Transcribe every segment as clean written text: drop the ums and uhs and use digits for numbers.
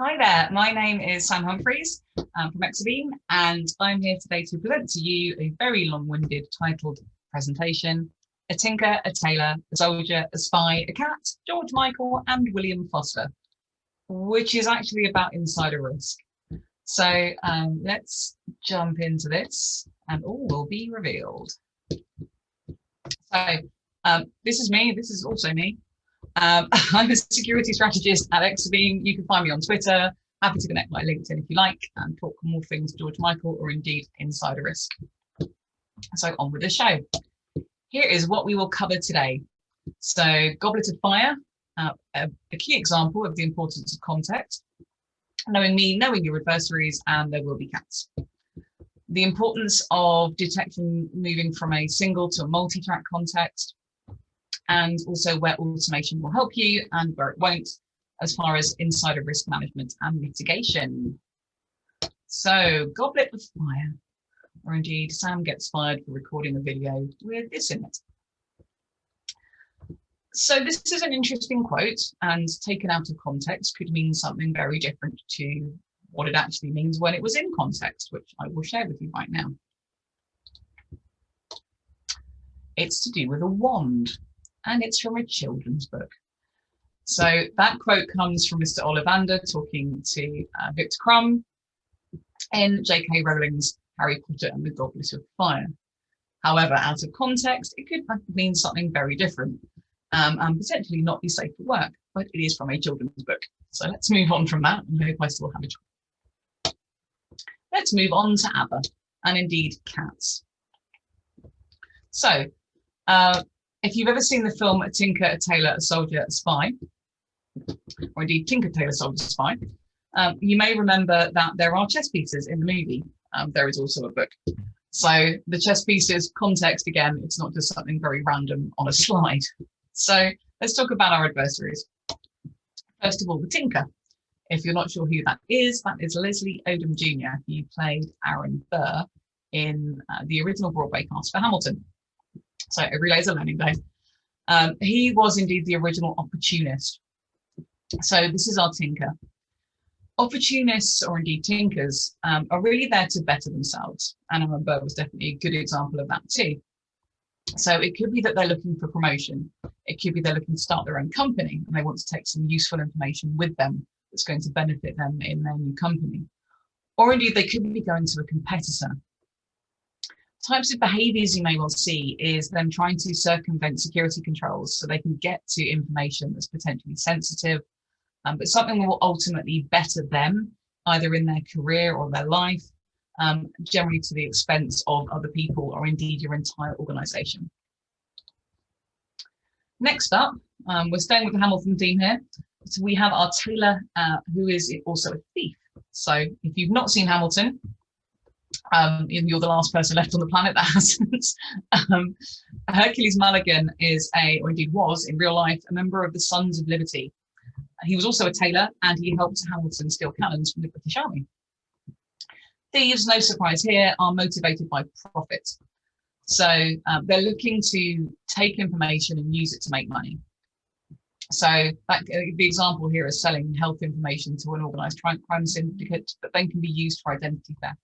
Hi there, my name is Sam Humphries from Exabeam, and I'm here today to present to you a very long-winded titled presentation: A Tinker, a Tailor, a Soldier, a Spy, a Cat, George Michael and William Foster, which is actually about insider risk. So let's jump into this and all will be revealed. So this is me, this is also me. I'm a security strategist at Exabeam. You can find me on Twitter. Happy to connect my LinkedIn if you like and talk more things George Michael or indeed insider risk. So on with the show. Here is what we will cover today. So Goblet of Fire, a key example of the importance of context. Knowing me, knowing your adversaries, and there will be cats. The importance of detection moving from a single to a multi-track context, and also where automation will help you and where it won't, as far as insider risk management and mitigation. So Goblet of Fire, or indeed Sam gets fired for recording a video with this in it. So this is an interesting quote, and taken out of context could mean something very different to what it actually means when it was in context, which I will share with you right now. It's to do with a wand, and it's from a children's book. So that quote comes from Mr. Ollivander talking to Victor Crumb in J.K. Rowling's Harry Potter and the Goblet of Fire. However, out of context, it could mean something very different and potentially not be safe for work, but it is from a children's book. So let's move on from that and hope I still have a job. Let's move on to ABBA and indeed cats. So if you've ever seen the film A Tinker, a Tailor, a Soldier, a Spy, or indeed Tinker, Tailor, Soldier, Spy, you may remember that there are chess pieces in the movie. There is also a book. So the chess pieces, context, again, it's not just something very random on a slide. So let's talk about our adversaries. First of all, the Tinker. If you're not sure who that is Leslie Odom Jr., who played Aaron Burr in the original Broadway cast for Hamilton. So every day is a learning day. He was indeed the original opportunist. So this is our Tinker. Opportunists, or indeed tinkers, are really there to better themselves. And Aaron Burr was definitely a good example of that too. So it could be that they're looking for promotion. It could be they're looking to start their own company and they want to take some useful information with them that's going to benefit them in their new company. Or indeed they could be going to a competitor. Types of behaviours you may well see is them trying to circumvent security controls so they can get to information that's potentially sensitive, but something that will ultimately better them, either in their career or their life, generally to the expense of other people or indeed your entire organisation. Next up, we're staying with the Hamilton theme here. So we have our tailor, who is also a thief. So if you've not seen Hamilton, you're the last person left on the planet that hasn't. Hercules Mulligan is or indeed was in real life, a member of the Sons of Liberty. He was also a tailor and he helped Hamilton steal cannons from the British Army. Thieves, no surprise here, are motivated by profit. So they're looking to take information and use it to make money. So the example here is selling health information to an organised crime syndicate that then can be used for identity theft.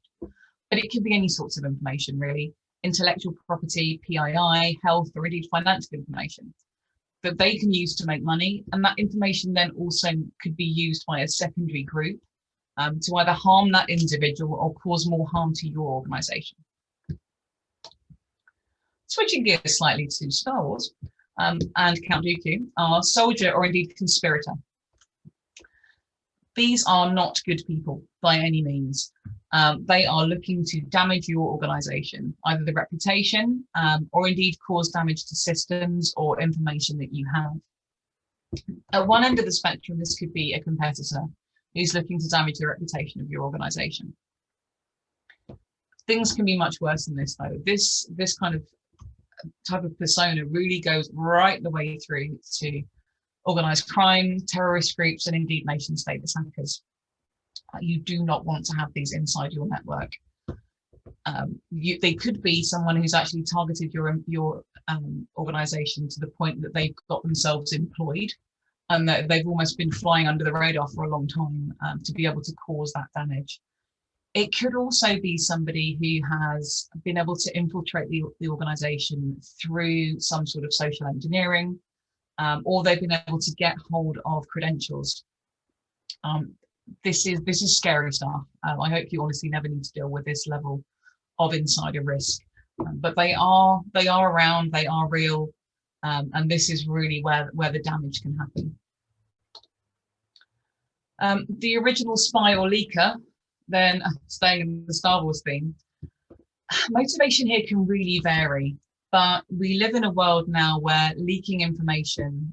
But it could be any sorts of information, really. Intellectual property, PII, health, or indeed financial information that they can use to make money. And that information then also could be used by a secondary group to either harm that individual or cause more harm to your organisation. Switching gears slightly to Star Wars and Count Dooku, our soldier or indeed conspirator. These are not good people by any means. They are looking to damage your organisation, either the reputation or indeed cause damage to systems or information that you have. At one end of the spectrum, this could be a competitor who's looking to damage the reputation of your organisation. Things can be much worse than this, though. This kind of type of persona really goes right the way through to organised crime, terrorist groups, and indeed nation-state attackers. You do not want to have these inside your network. They could be someone who's actually targeted your organisation to the point that they've got themselves employed and that they've almost been flying under the radar for a long time to be able to cause that damage. It could also be somebody who has been able to infiltrate the organization through some sort of social engineering, or they've been able to get hold of credentials. This is scary stuff. I hope you honestly never need to deal with this level of insider risk, but they are around, they are real, and this is really where the damage can happen. The original spy or leaker, then staying in the Star Wars theme, motivation here can really vary, but we live in a world now where leaking information,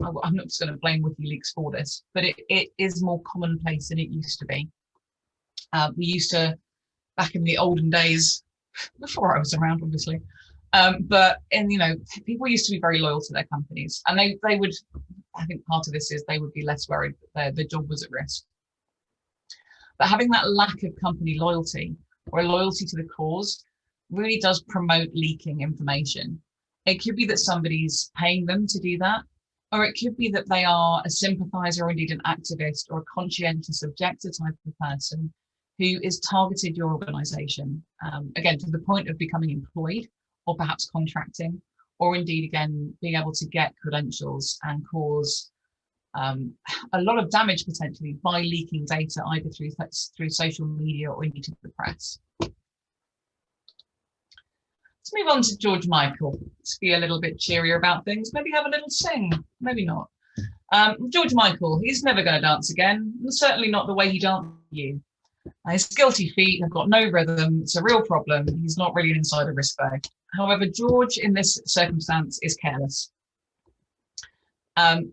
I'm not just going to blame WikiLeaks for this, but it is more commonplace than it used to be. We used to, back in the olden days, before I was around, obviously, but people used to be very loyal to their companies, and they would, I think part of this is they would be less worried that their job was at risk. But having that lack of company loyalty or a loyalty to the cause really does promote leaking information. It could be that somebody's paying them to do that, or it could be that they are a sympathizer or indeed an activist or a conscientious objector type of person who is targeted your organization, again, to the point of becoming employed or perhaps contracting, or indeed, again, being able to get credentials and cause a lot of damage potentially by leaking data, either through social media or indeed to the press. Let's move on to George Michael. Let's be a little bit cheerier about things. Maybe have a little sing, maybe not. George Michael, he's never going to dance again, and certainly not the way he danced with you. His guilty feet have got no rhythm. It's a real problem. He's not really an insider risk bag. However, George in this circumstance is careless.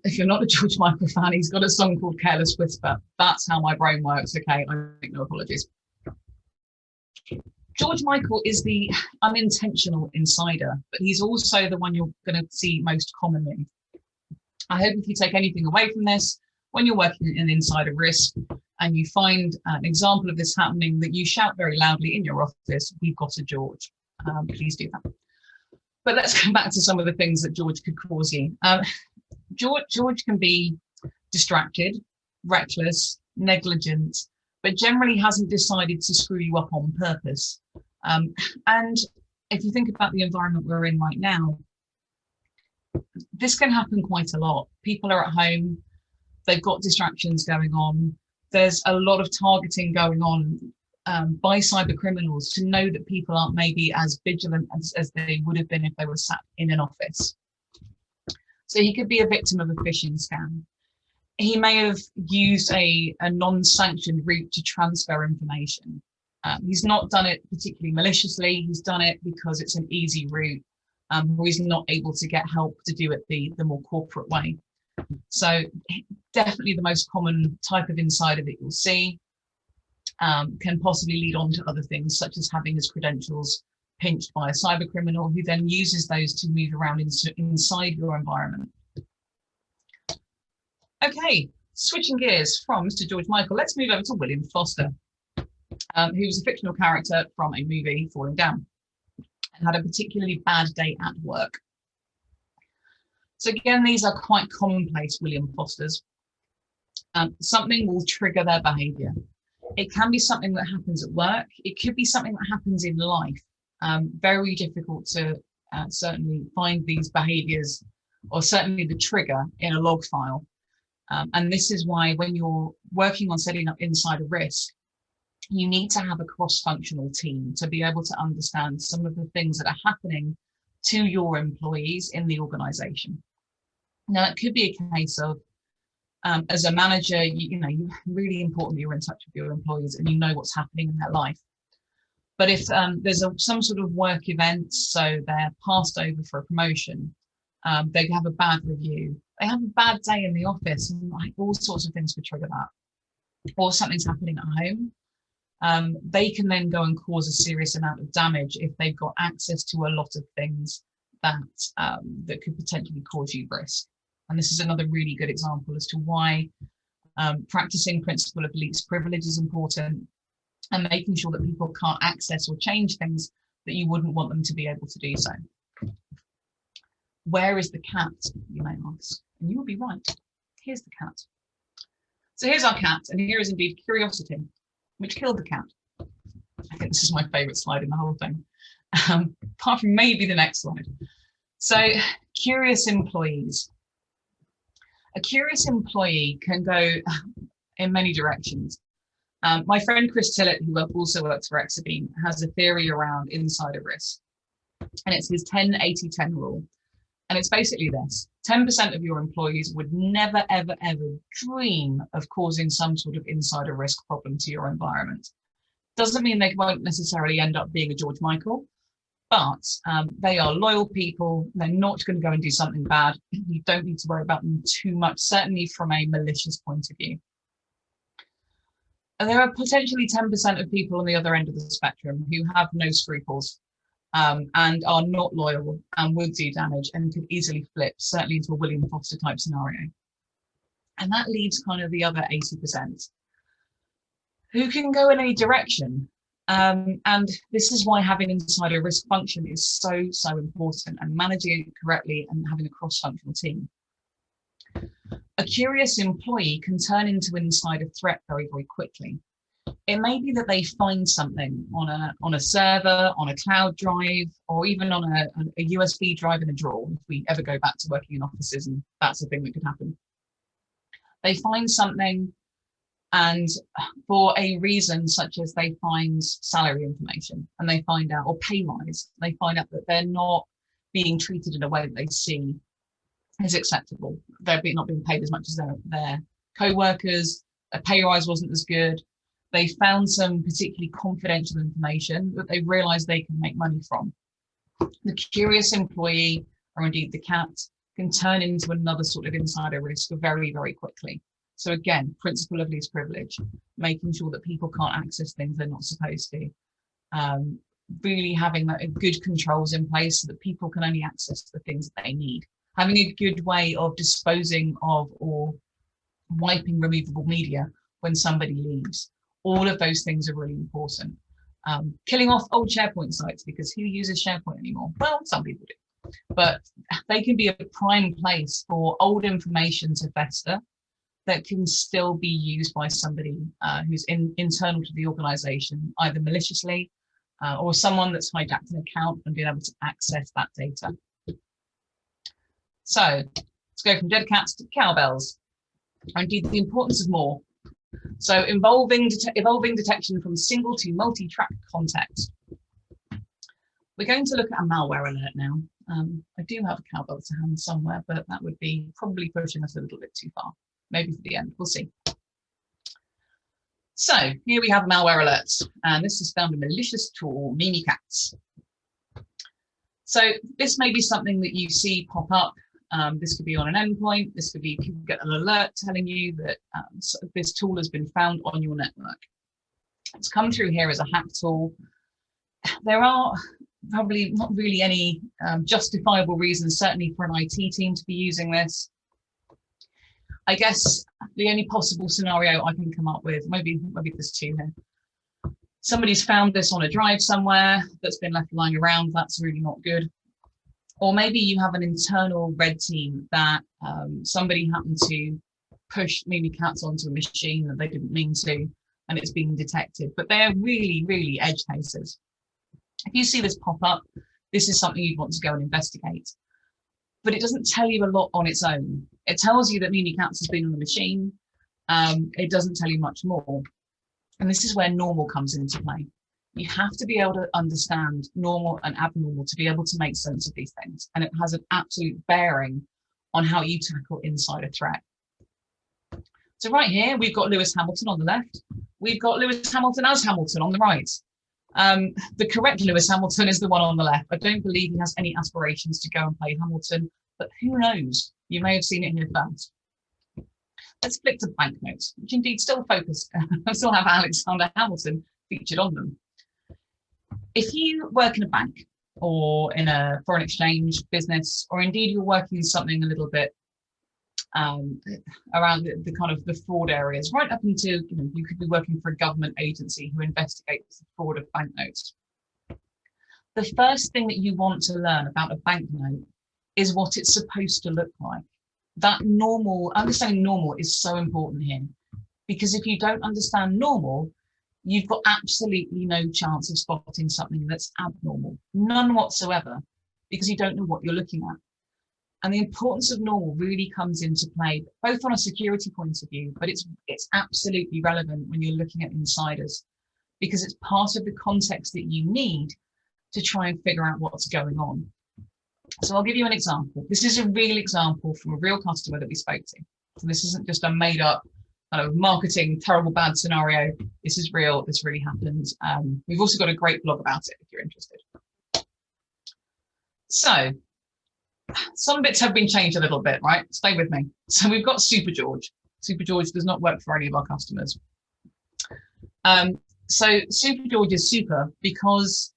If you're not a George Michael fan, he's got a song called Careless Whisper. That's how my brain works. Okay, I make no apologies. George Michael is the unintentional insider, but he's also the one you're going to see most commonly. I hope if you take anything away from this, when you're working in insider risk and you find an example of this happening, that you shout very loudly in your office, "We've got a George." Please do that. But let's come back to some of the things that George could cause you. George can be distracted, reckless, negligent, but generally hasn't decided to screw you up on purpose. And if you think about the environment we're in right now, this can happen quite a lot. People are at home, they've got distractions going on. There's a lot of targeting going on by cyber criminals to know that people aren't maybe as vigilant as they would have been if they were sat in an office. So he could be a victim of a phishing scam. He may have used a non-sanctioned route to transfer information. He's not done it particularly maliciously. He's done it because it's an easy route, or he's not able to get help to do it the more corporate way. So definitely the most common type of insider that you'll see, can possibly lead on to other things, such as having his credentials pinched by a cyber criminal who then uses those to move around inside your environment. Okay, switching gears from Mr. George Michael, let's move over to William Foster, who was a fictional character from a movie, Falling Down, and had a particularly bad day at work. So again, these are quite commonplace William Fosters. Something will trigger their behavior. It can be something that happens at work. It could be something that happens in life. Very difficult to certainly find these behaviors, or certainly the trigger, in a log file. And this is why when you're working on setting up insider risk, you need to have a cross-functional team to be able to understand some of the things that are happening to your employees in the organization. Now, it could be a case of, as a manager, you know, really important that you're in touch with your employees and you know what's happening in their life. But if there's some sort of work event, so they're passed over for a promotion, they have a bad review, they have a bad day in the office, and like all sorts of things could trigger that. Or something's happening at home, they can then go and cause a serious amount of damage if they've got access to a lot of things that that could potentially cause you risk. And this is another really good example as to why practicing principle of least privilege is important, and making sure that people can't access or change things that you wouldn't want them to be able to do so. Where is the cat, you may ask? And you will be right. here's the cat. So here's our cat, and here is indeed curiosity, which killed the cat. I think this is my favourite slide in the whole thing, apart from maybe the next slide. So curious employees. A curious employee can go in many directions. My friend Chris Tillett, who also works for Exabeam, has a theory around insider risk, and it's his 10-80-10 rule. And it's basically this: 10% of your employees would never, ever, ever dream of causing some sort of insider risk problem to your environment. Doesn't mean they won't necessarily end up being a George Michael, but they are loyal people. They're not going to go and do something bad. You don't need to worry about them too much, certainly from a malicious point of view. And there are potentially 10% of people on the other end of the spectrum who have no scruples and are not loyal and would do damage and could easily flip, certainly into a William Foster type scenario. And that leaves kind of the other 80% who can go in any direction. And this is why having insider risk function is so important, and managing it correctly and having a cross-functional team. A curious employee can turn into an insider threat very, very quickly. It may be that they find something on a server, on a cloud drive, or even on a USB drive in a drawer, if we ever go back to working in offices, and that's a thing that could happen. They find something, and for a reason such as they find salary information, and they find out, or pay rise, they find out that they're not being treated in a way that they see as acceptable. They're not being paid as much as their co-workers, a pay rise wasn't as good. They found some particularly confidential information that they realized they can make money from. The curious employee, or indeed the cat, can turn into another sort of insider risk very, very quickly. So again, principle of least privilege, making sure that people can't access things they're not supposed to. Really having good controls in place so that people can only access the things that they need. Having a good way of disposing of or wiping removable media when somebody leaves. All of those things are really important. Killing off old SharePoint sites, because who uses SharePoint anymore? Well, some people do, but they can be a prime place for old information to fester that can still be used by somebody who's internal to the organization, either maliciously or someone that's hijacked an account and been able to access that data. So let's go from dead cats to cowbells, or indeed the importance of more. So evolving detection from single to multi-track context. We're going to look at a malware alert now. I do have a cowbell to hand somewhere, but that would be probably pushing us a little bit too far. Maybe for the end, we'll see. So here we have malware alerts, and this is found a malicious tool, Mimikatz. So this may be something that you see pop up. This could be on an endpoint. This could be people get an alert telling you that this tool has been found on your network. It's come through here as a hack tool. There are probably not really any justifiable reasons, certainly for an IT team, to be using this. I guess the only possible scenario I can come up with, maybe there's two here. Somebody's found this on a drive somewhere that's been left lying around. That's really not good. Or maybe you have an internal red team that somebody happened to push Mimikatz onto a machine that they didn't mean to, and it's being detected. But they're really, really edge cases. If you see this pop up, this is something you'd want to go and investigate. But it doesn't tell you a lot on its own. It tells you that Mimikatz has been on the machine. It doesn't tell you much more. And this is where normal comes into play. You have to be able to understand normal and abnormal to be able to make sense of these things. And it has an absolute bearing on how you tackle insider threat. So right here, we've got Lewis Hamilton on the left. We've got Lewis Hamilton as Hamilton on the right. The correct Lewis Hamilton is the one on the left. I don't believe he has any aspirations to go and play Hamilton, but who knows? You may have seen it here first. Let's flick to banknotes, which indeed still still have Alexander Hamilton featured on them. If you work in a bank or in a foreign exchange business, or indeed you're working in something a little bit around the kind of the fraud areas, right up into, you could be working for a government agency who investigates the fraud of banknotes. The first thing that you want to learn about a banknote is what it's supposed to look like. that understanding normal is so important here, because if you don't understand normal, you've got absolutely no chance of spotting something that's abnormal, none whatsoever, because you don't know what you're looking at. And the importance of normal really comes into play, both on a security point of view, but it's absolutely relevant when you're looking at insiders, because it's part of the context that you need to try and figure out what's going on. So I'll give you an example. This is a real example from a real customer that we spoke to. So this isn't just a made up kind of marketing, terrible, bad scenario. This is real. This really happened. We've also got a great blog about it if you're interested. So some bits have been changed a little bit, right? Stay with me. So we've got Super George. Super George does not work for any of our customers. So Super George is super because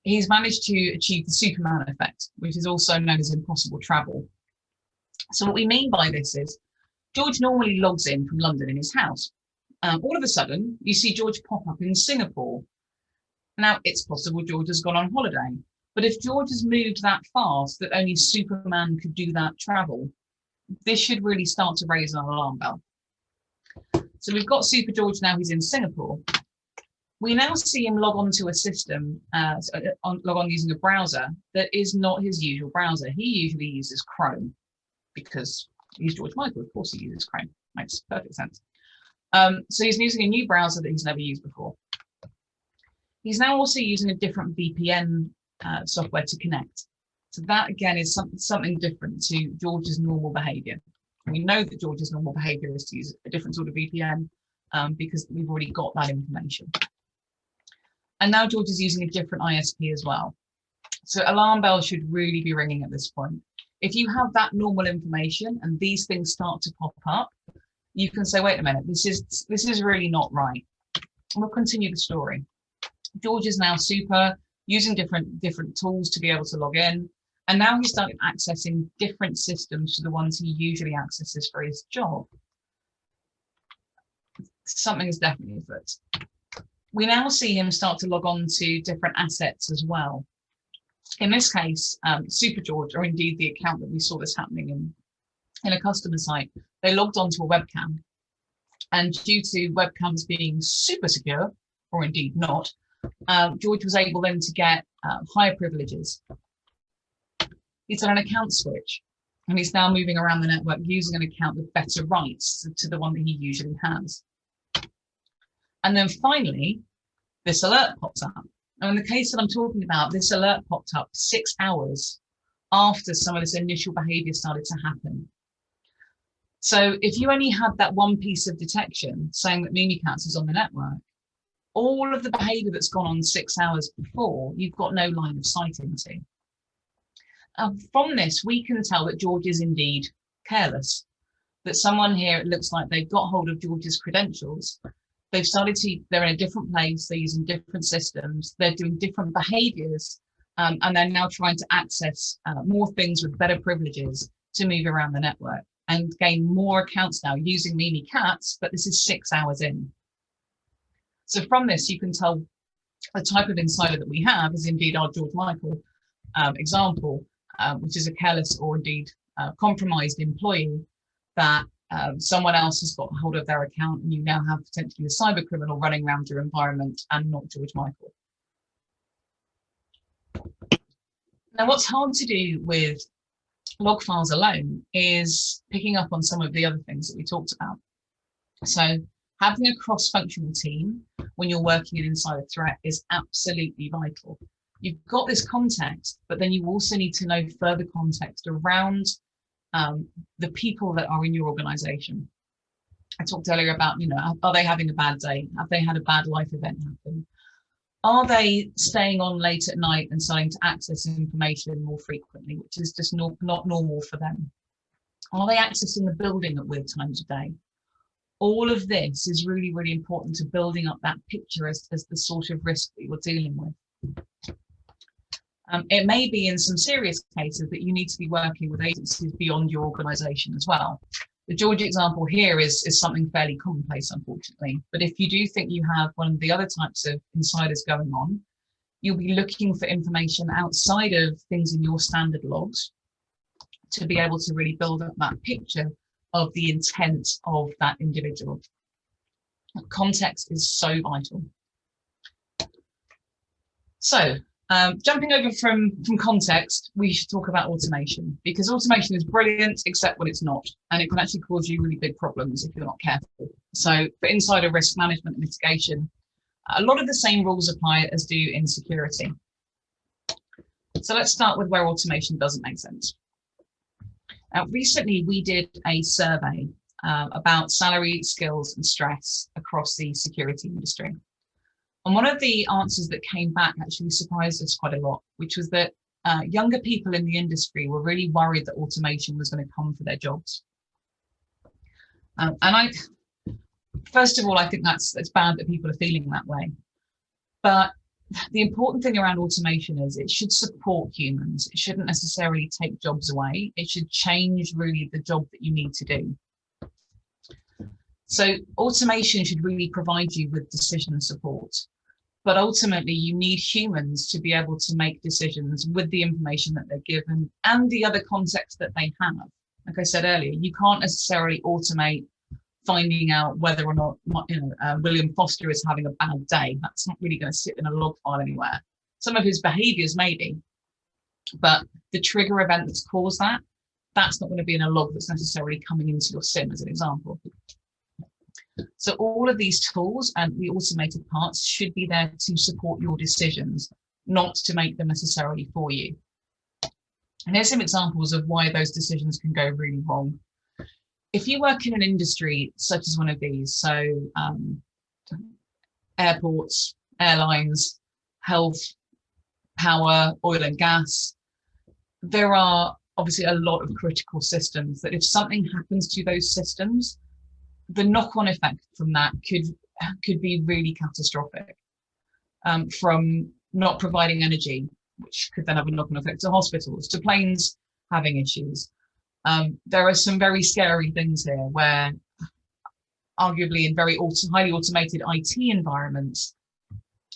he's managed to achieve the Superman effect, which is also known as impossible travel. So what we mean by this is George normally logs in from London in his house. All of a sudden, you see George pop up in Singapore. Now, it's possible George has gone on holiday, but if George has moved that fast that only Superman could do that travel, this should really start to raise an alarm bell. So we've got Super George now, he's in Singapore. We now see him log on to a system, log on using a browser that is not his usual browser. He usually uses Chrome because he's George Michael, of course he uses Chrome. Makes perfect sense. So he's using a new browser that he's never used before. He's now also using a different VPN software to connect. So that again is something different to George's normal behavior. We know that George's normal behavior is to use a different sort of VPN because we've already got that information. And now George is using a different ISP as well. So alarm bells should really be ringing at this point. If you have that normal information and these things start to pop up, you can say, wait a minute, this is really not right. And we'll continue the story. George is now super, using different tools to be able to log in. And now he's started accessing different systems to the ones he usually accesses for his job. Something is definitely afoot. We now see him start to log on to different assets as well. In this case, Super George, or indeed the account that we saw this happening in a customer site, they logged onto a webcam. And due to webcams being super secure, or indeed not, George was able then to get higher privileges. He's done an account switch, and he's now moving around the network using an account with better rights to the one that he usually has. And then finally, this alert pops up. Now, in the case that I'm talking about, this alert popped up 6 hours after some of this initial behavior started to happen. So if you only had that one piece of detection saying that Mimikatz is on the network, all of the behavior that's gone on 6 hours before, you've got no line of sight into. From this, we can tell that George is indeed careless, that someone here, it looks like they've got hold of George's credentials. They've started to, they're in a different place, they're using different systems, they're doing different behaviors, and they're now trying to access more things with better privileges to move around the network and gain more accounts now using Mimikatz, but this is 6 hours in. So from this, you can tell the type of insider that we have is indeed our George Michael example, which is a careless or indeed compromised employee that someone else has got hold of their account, and you now have potentially a cyber criminal running around your environment and not George Michael. Now, what's hard to do with log files alone is picking up on some of the other things that we talked about. So having a cross-functional team when you're working an insider threat is absolutely vital. You've got this context, but then you also need to know further context around the people that are in your organization. I talked earlier about, are they having a bad day? Have they had a bad life event happen? Are they staying on late at night and starting to access information more frequently, which is just not normal for them? Are they accessing the building at weird times of day? All of this is really, really important to building up that picture as the sort of risk that you're dealing with. It may be in some serious cases that you need to be working with agencies beyond your organization as well. The George example here is something fairly commonplace, unfortunately. But if you do think you have one of the other types of insiders going on, you'll be looking for information outside of things in your standard logs to be able to really build up that picture of the intent of that individual. Context is so vital. So jumping over from context, we should talk about automation, because automation is brilliant, except when it's not, and it can actually cause you really big problems if you're not careful. So for insider risk management and mitigation, a lot of the same rules apply as do in security. So let's start with where automation doesn't make sense. Recently, we did a survey about salary, skills, and stress across the security industry. And one of the answers that came back actually surprised us quite a lot, which was that younger people in the industry were really worried that automation was going to come for their jobs. First of all, I think that's bad that people are feeling that way. But the important thing around automation is it should support humans. It shouldn't necessarily take jobs away. It should change really the job that you need to do. So automation should really provide you with decision support. But ultimately, you need humans to be able to make decisions with the information that they're given and the other context that they have. Like I said earlier, you can't necessarily automate finding out whether or not William Foster is having a bad day. That's not really going to sit in a log file anywhere. Some of his behaviors maybe, but the trigger event that's caused that, that's not going to be in a log that's necessarily coming into your SIM, as an example. So all of these tools and the automated parts should be there to support your decisions, not to make them necessarily for you. And here's some examples of why those decisions can go really wrong. If you work in an industry such as one of these, so airports, airlines, health, power, oil and gas, there are obviously a lot of critical systems that if something happens to those systems, the knock-on effect from that could be really catastrophic. From not providing energy, which could then have a knock-on effect to hospitals, to planes having issues. There are some very scary things here where arguably in very highly automated IT environments,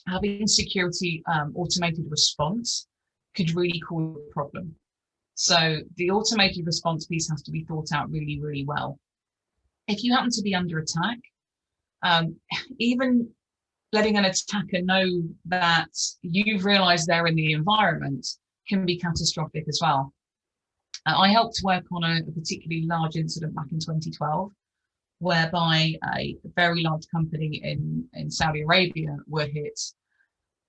having security automated response could really cause a problem. So the automated response piece has to be thought out really, really well. If you happen to be under attack, even letting an attacker know that you've realized they're in the environment can be catastrophic as well. I helped work on a particularly large incident back in 2012, whereby a very large company in Saudi Arabia were hit.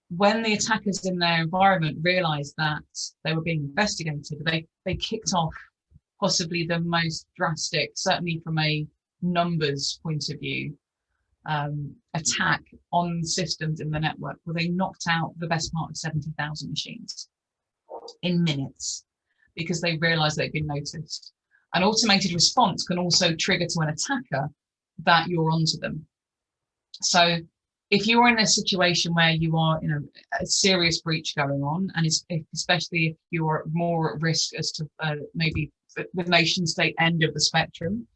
When the attackers in their environment realized that they were being investigated, they kicked off possibly the most drastic, certainly from a numbers point of view, attack on systems in the network, where they knocked out the best part of 70,000 machines in minutes, because they realized they'd been noticed. An automated response can also trigger to an attacker that you're onto them. So if you're in a situation where you are in a serious breach going on, and especially if you're more at risk as to maybe the nation state end of the spectrum,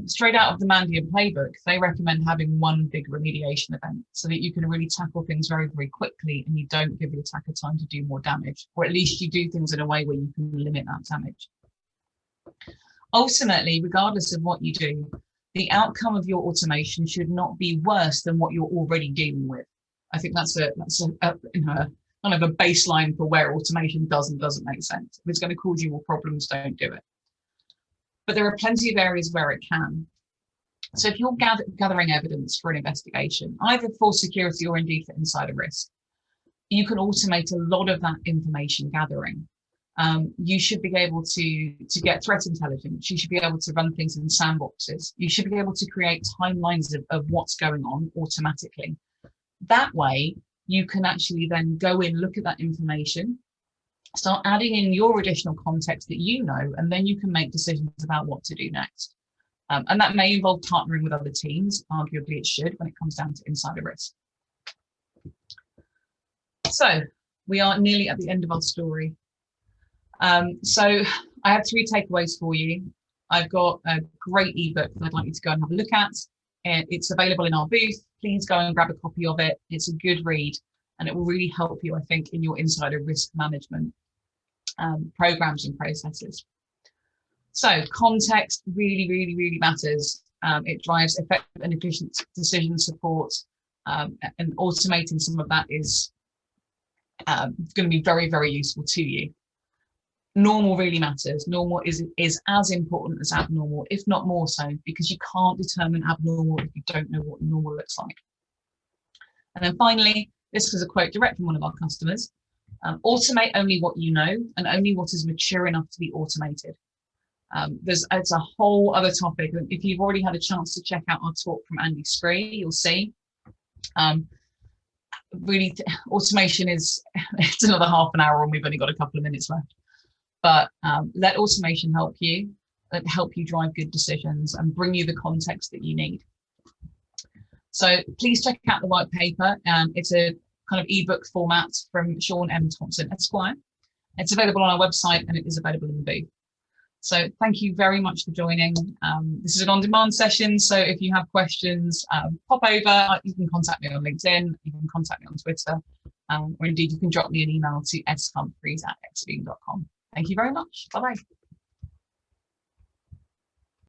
straight out of the Mandiant playbook, they recommend having one big remediation event so that you can really tackle things very, very quickly and you don't give the attacker time to do more damage, or at least you do things in a way where you can limit that damage. Ultimately, regardless of what you do, the outcome of your automation should not be worse than what you're already dealing with. I think that's a kind of a baseline for where automation does and doesn't make sense. If it's going to cause you more problems, don't do it. But there are plenty of areas where it can. So if you're gathering evidence for an investigation, either for security or indeed for insider risk, you can automate a lot of that information gathering. You should be able to get threat intelligence. You should be able to run things in sandboxes. You should be able to create timelines of what's going on automatically. That way, you can actually then go in, look at that information, start adding in your additional context that you know, and then you can make decisions about what to do next. And that may involve partnering with other teams. Arguably it should when it comes down to insider risk. So we are nearly at the end of our story. So I have 3 takeaways for you. I've got a great ebook that I'd like you to go and have a look at. It's available in our booth. Please go and grab a copy of it. It's a good read and it will really help you, I think, in your insider risk management programs and processes. So context really, really, really matters. It drives effective and efficient decision support, and automating some of that is going to be very, very useful to you. Normal really matters. Normal is as important as abnormal, if not more so, because you can't determine abnormal if you don't know what normal looks like. And then finally, this was a quote direct from one of our customers. Automate only what you know and only what is mature enough to be automated. It's a whole other topic. If you've already had a chance to check out our talk from Andy Spree, you'll see really automation is it's another half an hour and we've only got a couple of minutes left. But let automation help you drive good decisions and bring you the context that you need. So please check out the white paper. It's a kind of ebook format from Sean M. Thompson, Esquire. It's available on our website and it is available in the booth. So thank you very much for joining. This is an on-demand session, so if you have questions, pop over. You can contact me on LinkedIn, you can contact me on Twitter, or indeed you can drop me an email to shumphries@exabeam.com. Thank you very much. Bye-bye.